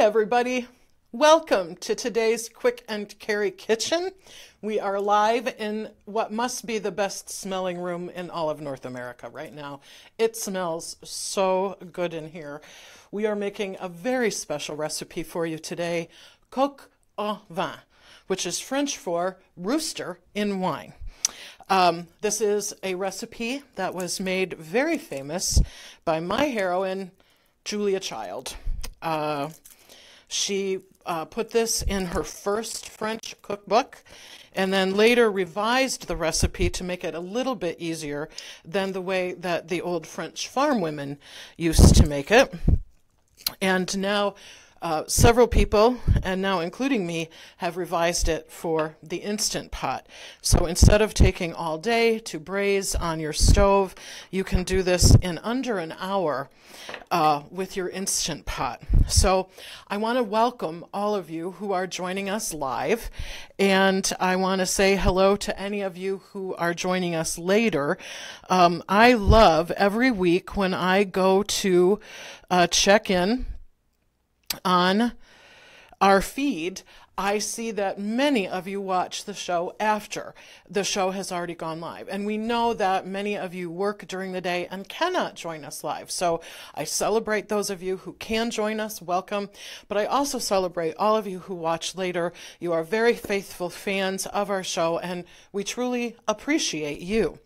everybody. Welcome to today's Quick and Carry Kitchen. We are live in what must be the best smelling room in all of North America right now. It smells so good in here. We are making a very special recipe for you today, coq au vin, which is French for rooster in wine. This is a recipe that was made very famous by my heroine, Julia Child. She put this in her first French cookbook and then later revised the recipe to make it a little bit easier than the way that the old French farm women used to make it. And now several people, and now including me, have revised it for the Instant Pot. So instead of taking all day to braise on your stove, you can do this in under an hour with your Instant Pot. So I want to welcome all of you who are joining us live, and I want to say hello to any of you who are joining us later. I love every week when I go to check in on our feed, I see that many of you watch the show after the show has already gone live. And we know that many of you work during the day and cannot join us live. So I celebrate those of you who can join us, welcome. But I also celebrate all of you who watch later. You are very faithful fans of our show, and we truly appreciate you.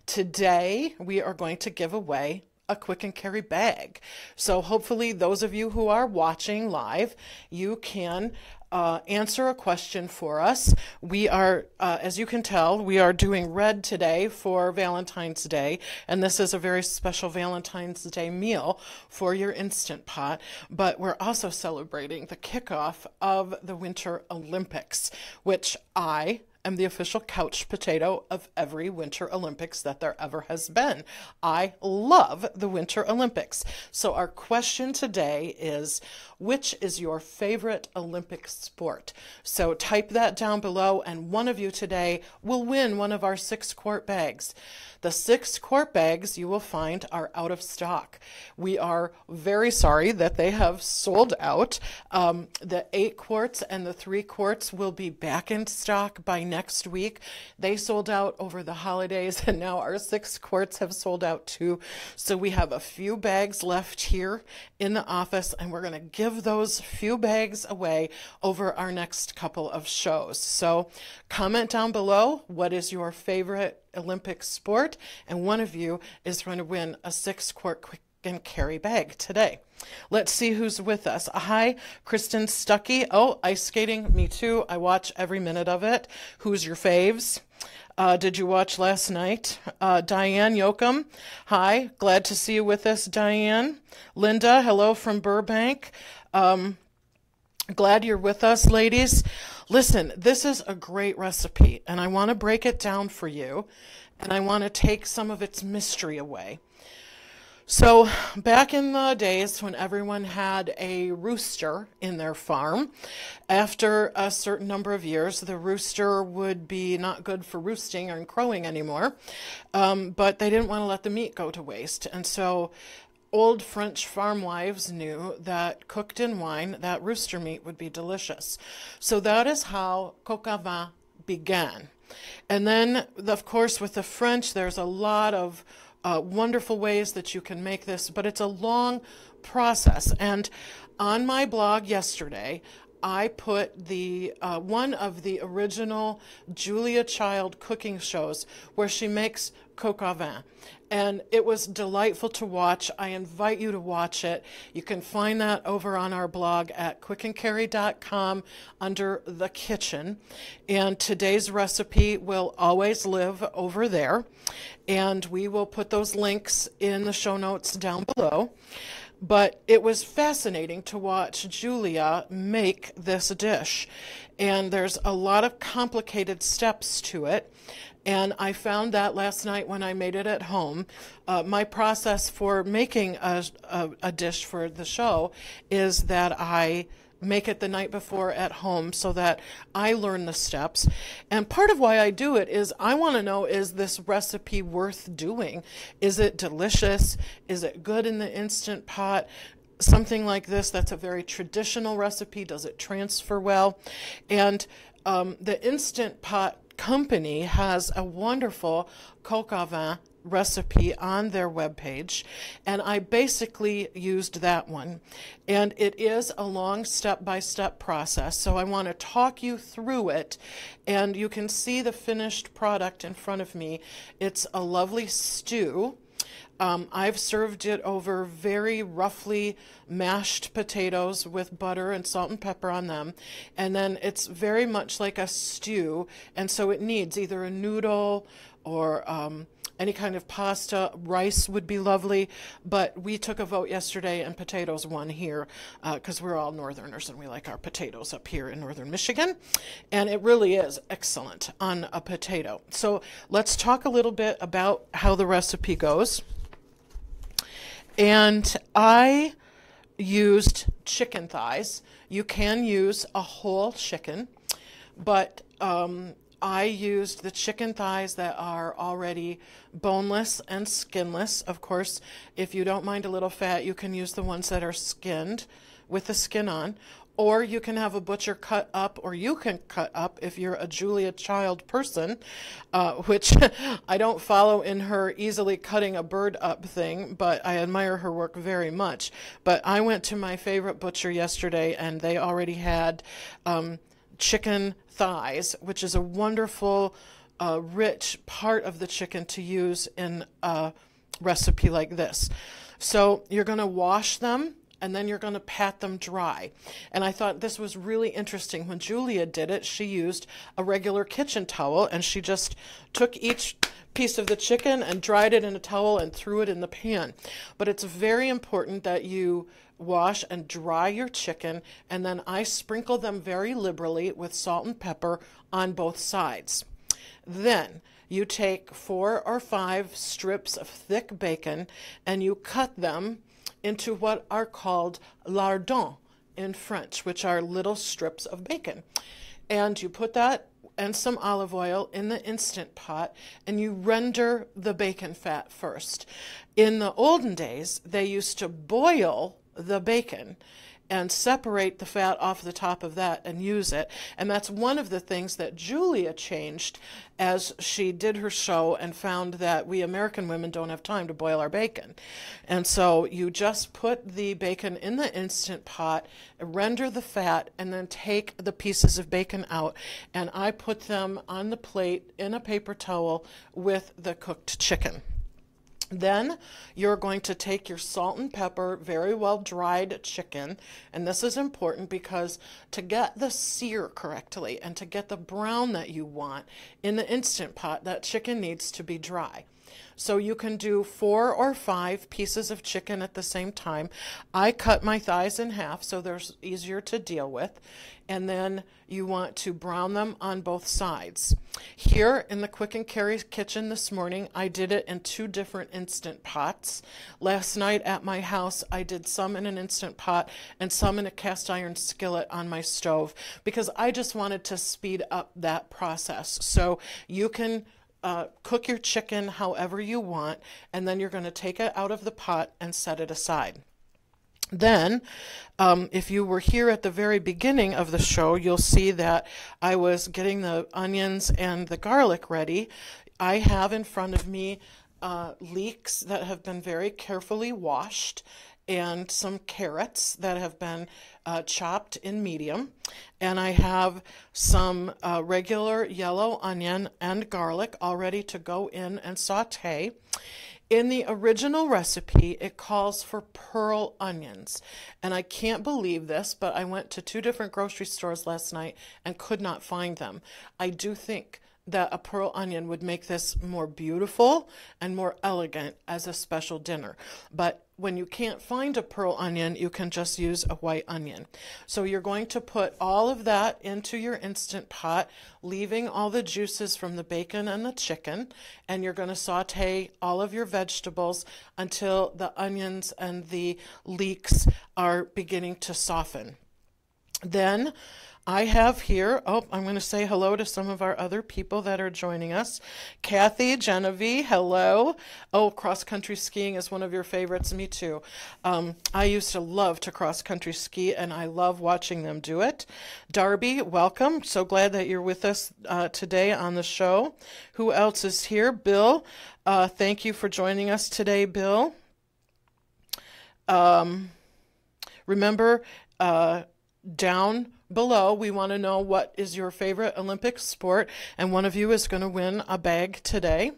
Today, we are going to give away a quick and carry bag. So hopefully those of you who are watching live, you can answer a question for us. We are, as you can tell, we are doing red today for Valentine's Day, and this is a very special Valentine's Day meal for your Instant Pot, but we're also celebrating the kickoff of the Winter Olympics, which I am the official couch potato of every Winter Olympics that there ever has been. I love the Winter Olympics. So our question today is, which is your favorite Olympic sport? So type that down below, and one of you today will win one of our 6-quart bags. The 6-quart bags you will find are out of stock. We are very sorry that they have sold out. The 8 quarts and the 3 quarts will be back in stock by next week. They sold out over the holidays, and now our 6 quarts have sold out too. So we have a few bags left here in the office, and we're going to give those few bags away over our next couple of shows. So comment down below, what is your favorite Olympic sport? And one of you is going to win a 6-quart quick and carry bag today. Let's see who's with us. Hi, Kristen Stuckey. Oh, ice skating, me too. I watch every minute of it. Who's your faves? Did you watch last night? Diane Yoakum. Hi, glad to see you with us, Diane. Linda, hello from Burbank. Glad you're with us, ladies. Listen, this is a great recipe, and I want to break it down for you, and I want to take some of its mystery away. So back in the days when everyone had a rooster in their farm, after a certain number of years, the rooster would be not good for roosting and crowing anymore, but they didn't want to let the meat go to waste. And so old French farm wives knew that cooked in wine, that rooster meat would be delicious. So that is how coq au vin began. And then, of course, with the French, there's a lot of wonderful ways that you can make this, but it's a long process. And on my blog yesterday, I put the one of the original Julia Child cooking shows where she makes coq au vin, and it was delightful to watch. I invite you to watch it. You can find that over on our blog at quickandcarry.com under the kitchen, and today's recipe will always live over there, and we will put those links in the show notes down below. But it was fascinating to watch Julia make this dish, and there's a lot of complicated steps to it. And I found that last night when I made it at home. My process for making a dish for the show is that I make it the night before at home so that I learn the steps. And part of why I do it is I want to know, is this recipe worth doing? Is it delicious? Is it good in the Instant Pot? something like this, that's a very traditional recipe. Does it transfer well? And the Instant Pot company has a wonderful coq au vin recipe on their webpage, and I basically used that one. And it is a long step-by-step process, so I want to talk you through it, and you can see the finished product in front of me. It's a lovely stew. I've served it over very roughly mashed potatoes with butter and salt and pepper on them. And then it's very much like a stew. And so it needs either a noodle or any kind of pasta. Rice would be lovely. But we took a vote yesterday and potatoes won here because we're all Northerners and we like our potatoes up here in Northern Michigan. And it really is excellent on a potato. So let's talk a little bit about how the recipe goes. And I used chicken thighs. You can use a whole chicken, but I used the chicken thighs that are already boneless and skinless. Of course, if you don't mind a little fat, you can use the ones that are skinned with the skin on. Or you can have a butcher cut up, or you can cut up if you're a Julia Child person, which I don't follow in her easily cutting a bird up thing, but I admire her work very much. But I went to my favorite butcher yesterday, and they already had chicken thighs, which is a wonderful, rich part of the chicken to use in a recipe like this. So you're going to wash them, and then you're going to pat them dry. And I thought this was really interesting. When Julia did it, she used a regular kitchen towel, and she just took each piece of the chicken and dried it in a towel and threw it in the pan. But it's very important that you wash and dry your chicken, and then I sprinkle them very liberally with salt and pepper on both sides. Then you take 4 or 5 strips of thick bacon, and you cut them into what are called lardons in French, which are little strips of bacon. And you put that and some olive oil in the Instant Pot, and you render the bacon fat first. In the olden days, they used to boil the bacon and separate the fat off the top of that and use it. And that's one of the things that Julia changed as she did her show and found that we American women don't have time to boil our bacon. And so you just put the bacon in the Instant Pot, render the fat, and then take the pieces of bacon out. And I put them on the plate in a paper towel with the cooked chicken. Then you're going to take your salt and pepper, very well dried chicken, and this is important because to get the sear correctly and to get the brown that you want in the Instant Pot, that chicken needs to be dry. So you can do 4 or 5 pieces of chicken at the same time. I cut my thighs in half so they're easier to deal with. And then you want to brown them on both sides. Here in the Quick and Carry kitchen this morning, I did it in 2 different Instant Pots. Last night at my house, I did some in an Instant Pot and some in a cast iron skillet on my stove because I just wanted to speed up that process. So you can cook your chicken however you want, and then you're going to take it out of the pot and set it aside. Then, if you were here at the very beginning of the show, you'll see that I was getting the onions and the garlic ready. I have in front of me leeks that have been very carefully washed, and some carrots that have been chopped in medium. And I have some regular yellow onion and garlic all ready to go in and saute. In the original recipe, it calls for pearl onions. And I can't believe this, but I went to 2 different grocery stores last night and could not find them. I do think that a pearl onion would make this more beautiful and more elegant as a special dinner. But when you can't find a pearl onion, you can just use a white onion. So you're going to put all of that into your Instant Pot, leaving all the juices from the bacon and the chicken, and you're going to saute all of your vegetables until the onions and the leeks are beginning to soften. Then I have here, oh, I'm going to say hello to some of our other people that are joining us. Kathy, Genevieve, hello. Oh, cross-country skiing is one of your favorites. Me too. I used to love to cross-country ski, and I love watching them do it. Darby, welcome. So glad that you're with us today on the show. Who else is here? Bill, thank you for joining us today, Bill. Remember, down below, we want to know what is your favorite Olympic sport, and one of you is going to win a bag today.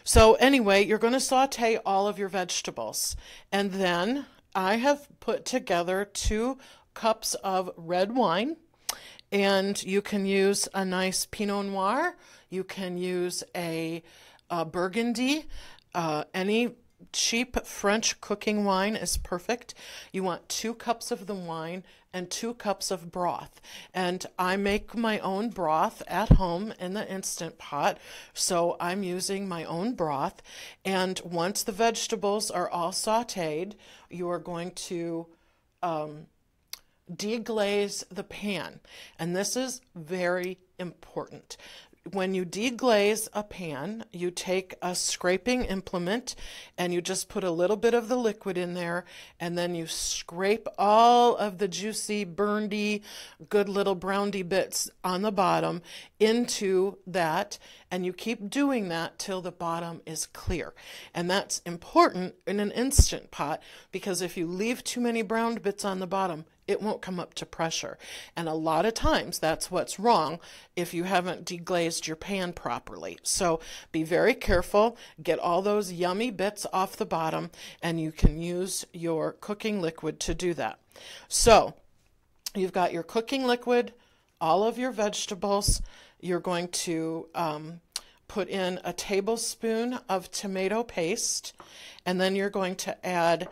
So anyway, you're going to saute all of your vegetables, and then I have put together 2 cups of red wine, and you can use a nice Pinot Noir, you can use a Burgundy, any cheap French cooking wine is perfect. You want 2 cups of the wine and 2 cups of broth. And I make my own broth at home in the Instant Pot, so I'm using my own broth. And once the vegetables are all sauteed, you are going to deglaze the pan. And this is very important. When you deglaze a pan, you take a scraping implement and you just put a little bit of the liquid in there, and then you scrape all of the juicy, burnedy, good little browny bits on the bottom into that, and you keep doing that till the bottom is clear. And that's important in an Instant Pot, because if you leave too many brown bits on the bottom, it won't come up to pressure. And a lot of times that's what's wrong if you haven't deglazed your pan properly. So be very careful, get all those yummy bits off the bottom, and you can use your cooking liquid to do that. So you've got your cooking liquid, all of your vegetables. You're going to put in a tablespoon of tomato paste, and then you're going to add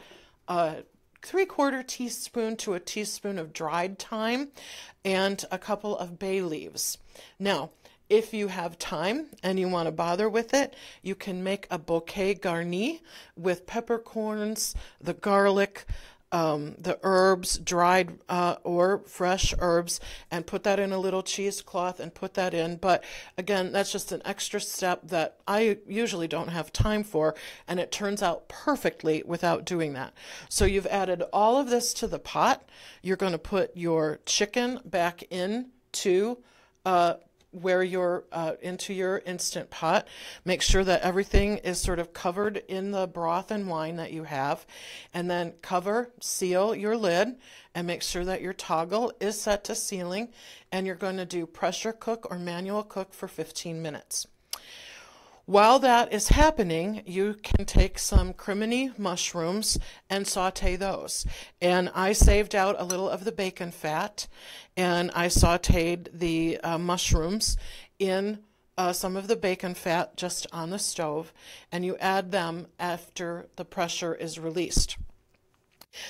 3/4 teaspoon to a teaspoon of dried thyme and a couple of bay leaves. Now, if you have time and you want to bother with it, you can make a bouquet garni with peppercorns, the garlic, the herbs, dried or fresh herbs, and put that in a little cheesecloth and put that in. But again, that's just an extra step that I usually don't have time for, and it turns out perfectly without doing that. So you've added all of this to the pot. You're going to put your chicken back into where you're into your Instant Pot. Make sure that everything is sort of covered in the broth and wine that you have, and then cover, seal your lid, and make sure that your toggle is set to sealing, and you're going to do pressure cook or manual cook for 15 minutes. While that is happening, you can take some crimini mushrooms and saute those. And I saved out a little of the bacon fat, and I sauteed the mushrooms in some of the bacon fat just on the stove, and you add them after the pressure is released.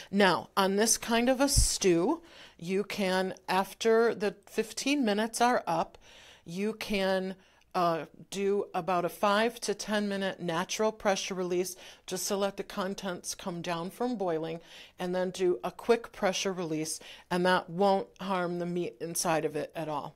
Now, on this kind of a stew, you can, after the 15 minutes are up, you can do about a 5 to 10 minute natural pressure release just to let the contents come down from boiling, and then do a quick pressure release, and that won't harm the meat inside of it at all.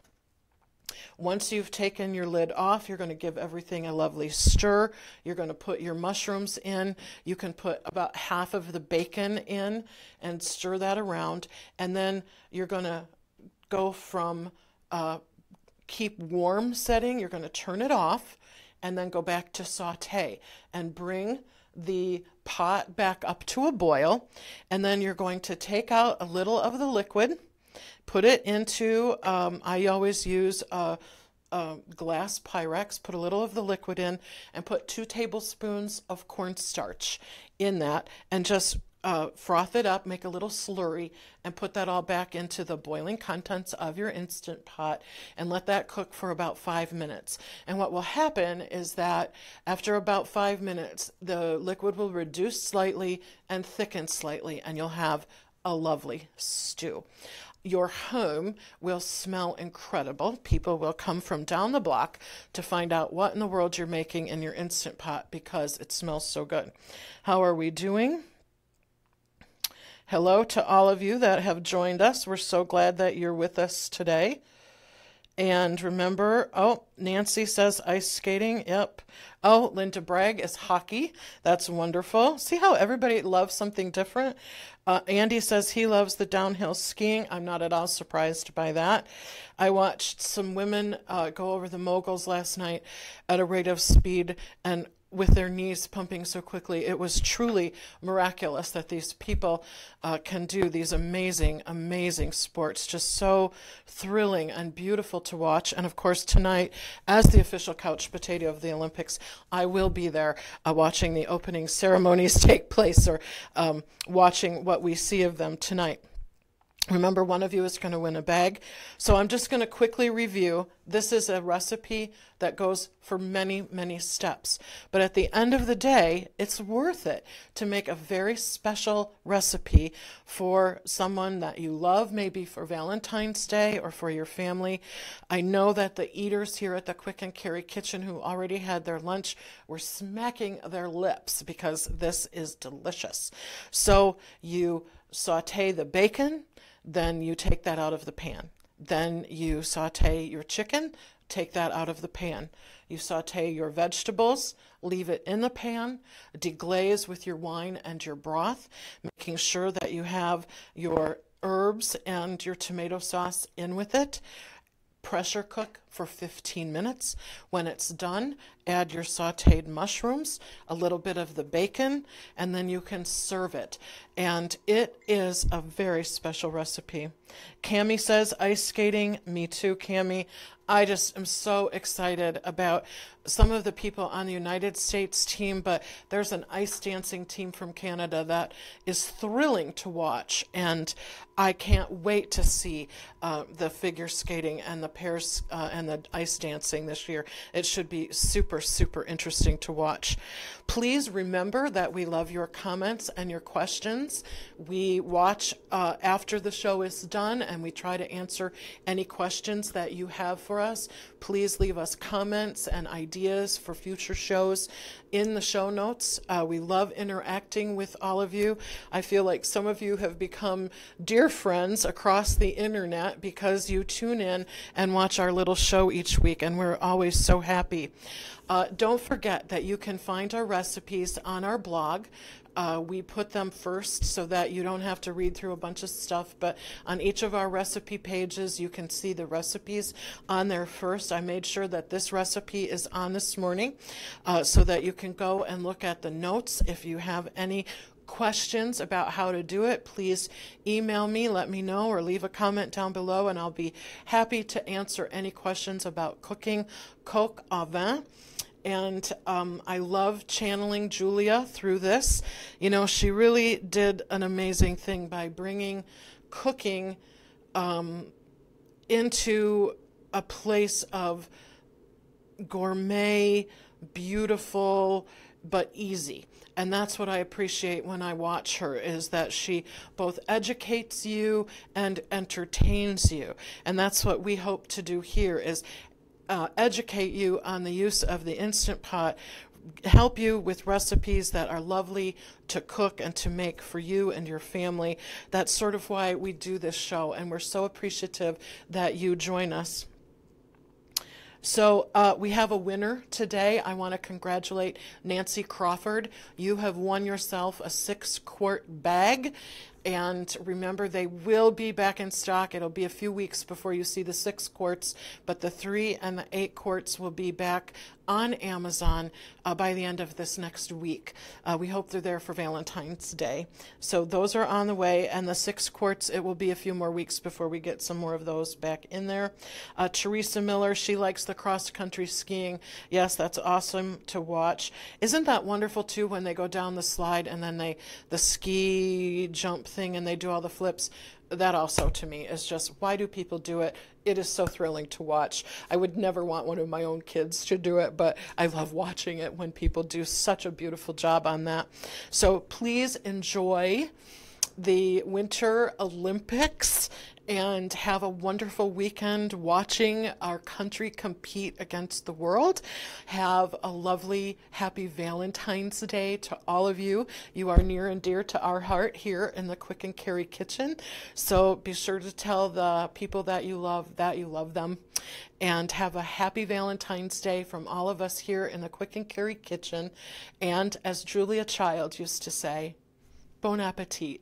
Once you've taken your lid off, you're going to give everything a lovely stir. You're going to put your mushrooms in. You can put about half of the bacon in and stir that around, and then you're going to go from keep warm setting, you're going to turn it off, and then go back to saute and bring the pot back up to a boil, and then you're going to take out a little of the liquid, put it into, I always use a glass Pyrex, put a little of the liquid in, and put 2 tablespoons of cornstarch in that, and just froth it up, make a little slurry, and put that all back into the boiling contents of your Instant Pot, and let that cook for about 5 minutes. And what will happen is that after about 5 minutes, the liquid will reduce slightly and thicken slightly, and you'll have a lovely stew. Your home will smell incredible. People will come from down the block to find out what in the world you're making in your Instant Pot because it smells so good. How are we doing? Hello to all of you that have joined us. We're so glad that you're with us today. And remember, oh, Nancy says ice skating. Yep. Oh, Linda Bragg is hockey. That's wonderful. See how everybody loves something different? Andy says he loves the downhill skiing. I'm not at all surprised by that. I watched some women go over the moguls last night at a rate of speed and with their knees pumping so quickly. It was truly miraculous that these people can do these amazing, amazing sports. Just so thrilling and beautiful to watch. And of course, tonight, as the official couch potato of the Olympics, I will be there watching the opening ceremonies take place, or watching what we see of them tonight. Remember, one of you is going to win a bag. So I'm just going to quickly review. This is a recipe that goes for many, many steps. But at the end of the day, it's worth it to make a very special recipe for someone that you love, maybe for Valentine's Day or for your family. I know that the eaters here at the Quick and Carry Kitchen who already had their lunch were smacking their lips because this is delicious. So you saute the bacon. Then you take that out of the pan. Then you saute your chicken, take that out of the pan. You saute your vegetables, leave it in the pan, deglaze with your wine and your broth, making sure that you have your herbs and your tomato sauce in with it. Pressure cook for 15 minutes. When it's done, add your sauteed mushrooms, a little bit of the bacon, and then you can serve it. And it is a very special recipe. Cami says ice skating. Me too, Cami. I just am so excited about some of the people on the United States team, but there's an ice dancing team from Canada that is thrilling to watch, and I can't wait to see the figure skating and the pairs and the ice dancing this year. It should be super, super interesting to watch. Please remember that we love your comments and your questions. We watch after the show is done, and we try to answer any questions that you have for us. Please leave us comments and ideas for future shows in the show notes. We love interacting with all of you. I feel like some of you have become dear friends across the internet because you tune in and watch our little show each week, and we're always so happy. Don't forget that you can find our recipes on our blog. We put them first so that you don't have to read through a bunch of stuff, but on each of our recipe pages you can see the recipes on there first. I made sure that this recipe is on this morning so that you can go and look at the notes. If you have any questions about how to do it, please email me, let me know, or leave a comment down below, and I'll be happy to answer any questions about cooking coq au vin. And I love channeling Julia through this. You know, she really did an amazing thing by bringing cooking into a place of gourmet, beautiful, but easy. And that's what I appreciate when I watch her, is that she both educates you and entertains you. And that's what we hope to do here, is educate you on the use of the Instant Pot, help you with recipes that are lovely to cook and to make for you and your family. That's sort of why we do this show, and we're so appreciative that you join us. So we have a winner today. I want to congratulate Nancy Crawford. You have won yourself a 6-quart bag. And remember, they will be back in stock. It'll be a few weeks before you see the 6 quarts, but the 3 and the 8 quarts will be back on Amazon by the end of this next week. We hope they're there for Valentine's Day. So those are on the way, and the 6 quarts, it will be a few more weeks before we get some more of those back in there. Teresa Miller, she likes the cross-country skiing. Yes, that's awesome to watch. Isn't that wonderful, too, when they go down the slide and then the ski jump thing and they do all the flips? That also, to me, is just, why do people do it? It is so thrilling to watch. I would never want one of my own kids to do it, but I love watching it when people do such a beautiful job on that. So please enjoy the Winter Olympics and have a wonderful weekend watching our country compete against the world. Have a lovely, happy Valentine's Day to all of you. You are near and dear to our heart here in the Quick and Carry kitchen. So be sure to tell the people that you love them. And have a happy Valentine's Day from all of us here in the Quick and Carry kitchen. And as Julia Child used to say, bon appetit.